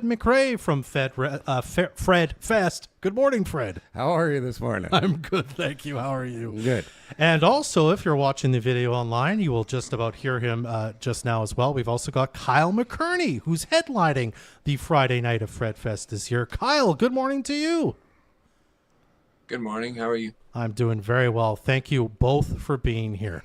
McRae from Fred Fest. Good morning, Fred. How are you this morning? I'm good, thank you. How are you? Good. And also, if you're watching the video online, you will just about hear him just now as well. We've also got Kyle McKearney, who's headlining the Friday night of Fred Fest this year. Kyle, good morning to you. Good morning. How are you? I'm doing very well. Thank you both for being here.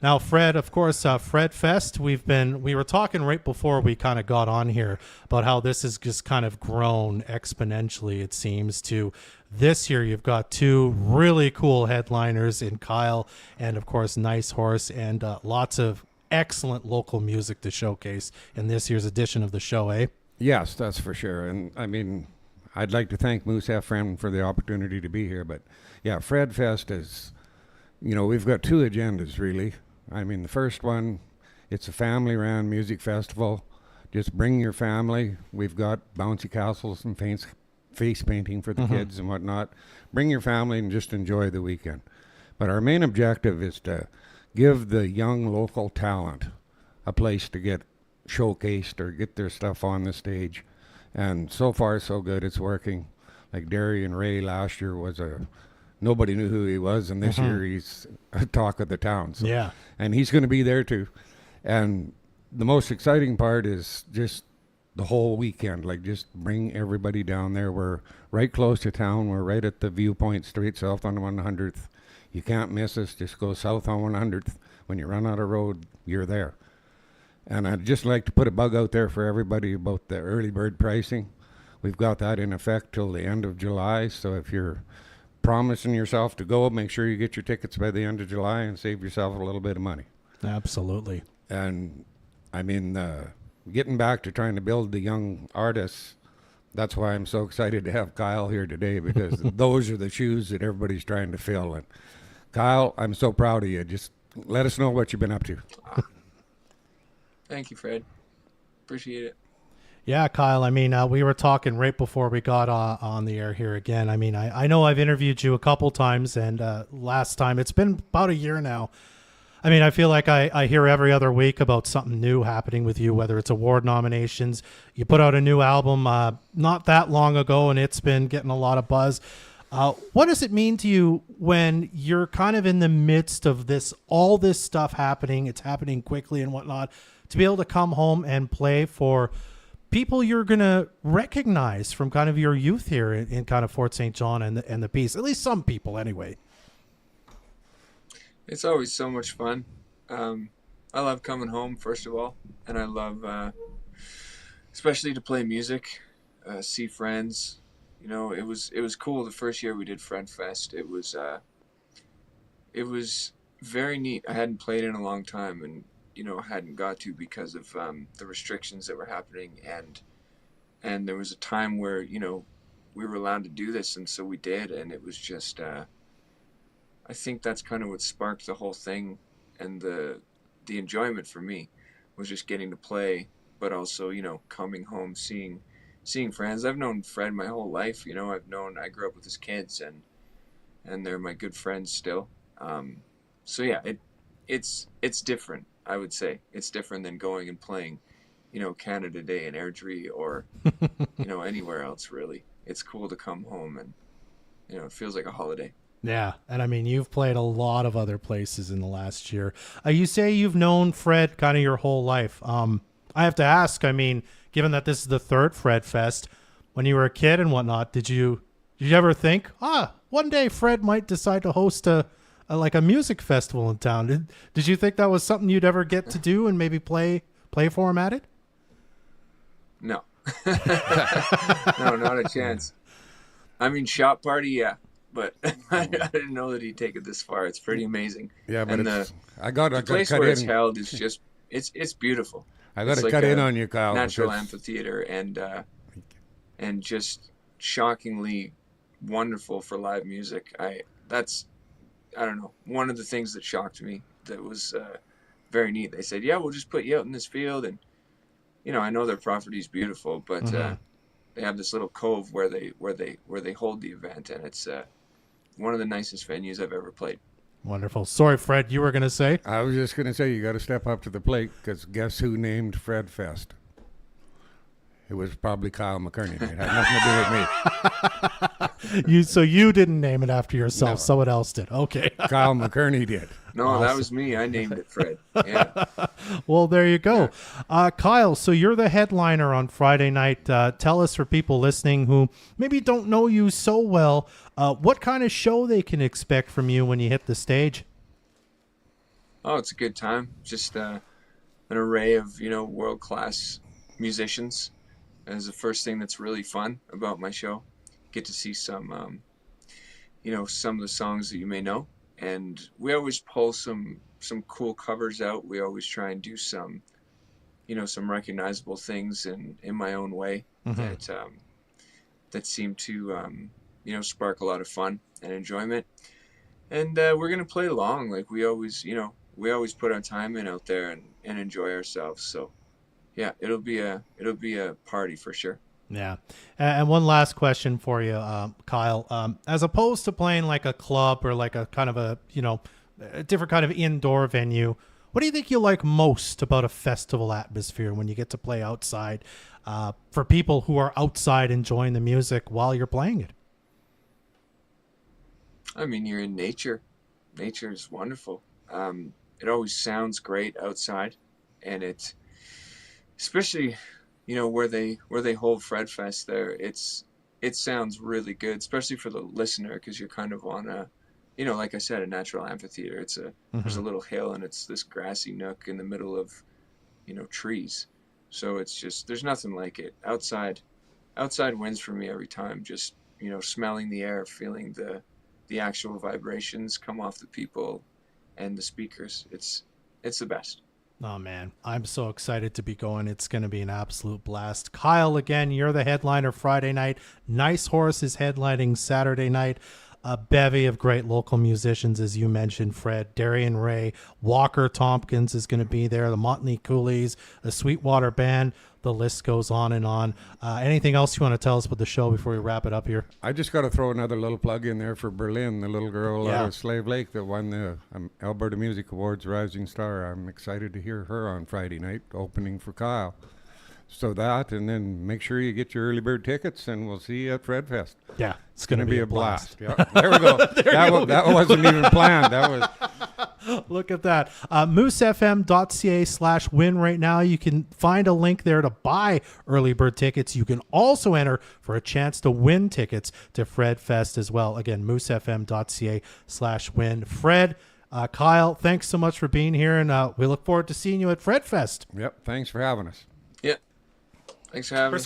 Now, Fred, of course, Fred Fest, we were talking right before we kind of got on here about how this has just kind of grown exponentially, it seems, to this year. You've got two really cool headliners in Kyle and, of course, Nice Horse, and lots of excellent local music to showcase in this year's edition of the show, eh? Yes, that's for sure. And I mean, I'd like to thank Moose FM for the opportunity to be here. But yeah, Fred Fest is, we've got two agendas, really. I mean, the first one, it's a family-run music festival. Just bring your family. We've got bouncy castles and face painting for the kids and whatnot. Bring your family and just enjoy the weekend. But our main objective is to give the young local talent a place to get showcased or get their stuff on the stage. And so far, so good. It's working. Like Derry and Ray last year nobody knew who he was, and this year he's a talk of the town. So, yeah. And he's going to be there too. And the most exciting part is just the whole weekend. Like, just bring everybody down there. We're right close to town. We're right at the viewpoint, straight south on 100th. You can't miss us. Just go south on 100th. When you run out of road, you're there. And I'd just like to put a bug out there for everybody about the early bird pricing. We've got that in effect till the end of July. So if you're promising yourself to go, make sure you get your tickets by the end of July and save yourself a little bit of money. Absolutely. And I mean, getting back to trying to build the young artists, that's why I'm so excited to have Kyle here today, because those are the shoes that everybody's trying to fill. And Kyle, I'm so proud of you. Just let us know what you've been up to. Thank you, Fred. Appreciate it. Yeah, Kyle, I mean, we were talking right before we got on the air here again. I mean, I know I've interviewed you a couple times, and last time, it's been about a year now. I mean, I feel like I hear every other week about something new happening with you, whether it's award nominations. You put out a new album not that long ago, and it's been getting a lot of buzz. What does it mean to you when you're kind of in the midst of all this stuff happening? It's happening quickly and whatnot, to be able to come home and play for people you're going to recognize from kind of your youth here in kind of Fort St. John and the Peace, at least some people anyway. It's always so much fun. I love coming home, first of all, and I love especially to play music, see friends. It was cool the first year we did Fred Fest. It was very neat. I hadn't played in a long time, and hadn't got to because of the restrictions that were happening, and there was a time where we were allowed to do this, and so we did, and it was just I think that's kind of what sparked the whole thing, and the enjoyment for me was just getting to play, but also coming home, seeing friends. I've known Fred my whole life. I grew up with his kids, and they're my good friends still. So yeah, it's different. I would say it's different than going and playing, Canada Day in Airdrie or, anywhere else, really. It's cool to come home and, it feels like a holiday. Yeah. And I mean, you've played a lot of other places in the last year. You say you've known Fred kind of your whole life. I have to ask, I mean, given that this is the third Fred Fest, when you were a kid and whatnot, did you ever think, one day Fred might decide to host a music festival in town? Did you think that was something you'd ever get to do and maybe play for him at it? No. No, not a chance. I mean, shop party, yeah, but I didn't know that he'd take it this far. It's pretty amazing. Yeah, but and the place where it's held is just it's beautiful. I got to cut in on you, Kyle. Natural amphitheater and just shockingly wonderful for live music. I don't know, one of the things that shocked me that was very neat. They said, yeah, we'll just put you out in this field. And, I know their property is beautiful, but they have this little cove where they hold the event. And it's one of the nicest venues I've ever played. Wonderful. Sorry, Fred, you were going to say? I was just going to say, you got to step up to the plate, because guess who named Fred Fest? It was probably Kyle McKearney. It had nothing to do with me. So you didn't name it after yourself. No. Someone else did. Okay. Kyle McKearney did. No, that was me. I named it Fred. Yeah. Well, there you go. Kyle, so you're the headliner on Friday night. Tell us, for people listening who maybe don't know you so well, what kind of show they can expect from you when you hit the stage. Oh, it's a good time. Just an array of, world-class musicians. Is the first thing that's really fun about my show. Get to see some, some of the songs that you may know. And we always pull some cool covers out. We always try and do some, some recognizable things in my own way that seem to, spark a lot of fun and enjoyment. And we're going to play along. Like we always put our time in out there and enjoy ourselves. So yeah, it'll be a party for sure. Yeah. And one last question for you, Kyle. As opposed to playing like a club or like a kind of a different kind of indoor venue, what do you think you like most about a festival atmosphere when you get to play outside, for people who are outside enjoying the music while you're playing it? I mean, you're in nature. Nature is wonderful. It always sounds great outside, and it's especially, where they hold Fred Fest there. It sounds really good, especially for the listener, because you're kind of on a, like I said, a natural amphitheater. There's a little hill, and it's this grassy nook in the middle of, trees. So it's just, there's nothing like it. Outside wins for me every time. Just, smelling the air, feeling the actual vibrations come off the people and the speakers. It's the best. Oh, man, I'm so excited to be going. It's going to be an absolute blast. Kyle, again, you're the headliner Friday night. Nice Horse is headlining Saturday night. A bevy of great local musicians, as you mentioned, Fred, Darian Ray, Walker Tompkins is going to be there, the Motley Coolies, the Sweetwater Band. The list goes on and on. Anything else you want to tell us about the show before we wrap it up here? I just got to throw another little plug in there for Berlin, the little girl out of Slave Lake that won the Alberta Music Awards Rising Star. I'm excited to hear her on Friday night, opening for Kyle. So that, and then make sure you get your early bird tickets, and we'll see you at Fred Fest. Yeah, it's going to be a blast. Yeah, there we go. That wasn't even planned. That was. Look at that. moosefm.ca/win right now. You can find a link there to buy early bird tickets. You can also enter for a chance to win tickets to Fred Fest as well. Again, moosefm.ca/win. Fred, Kyle, thanks so much for being here, and we look forward to seeing you at Fred Fest. Yep, thanks for having us. Yeah. Thanks for having us.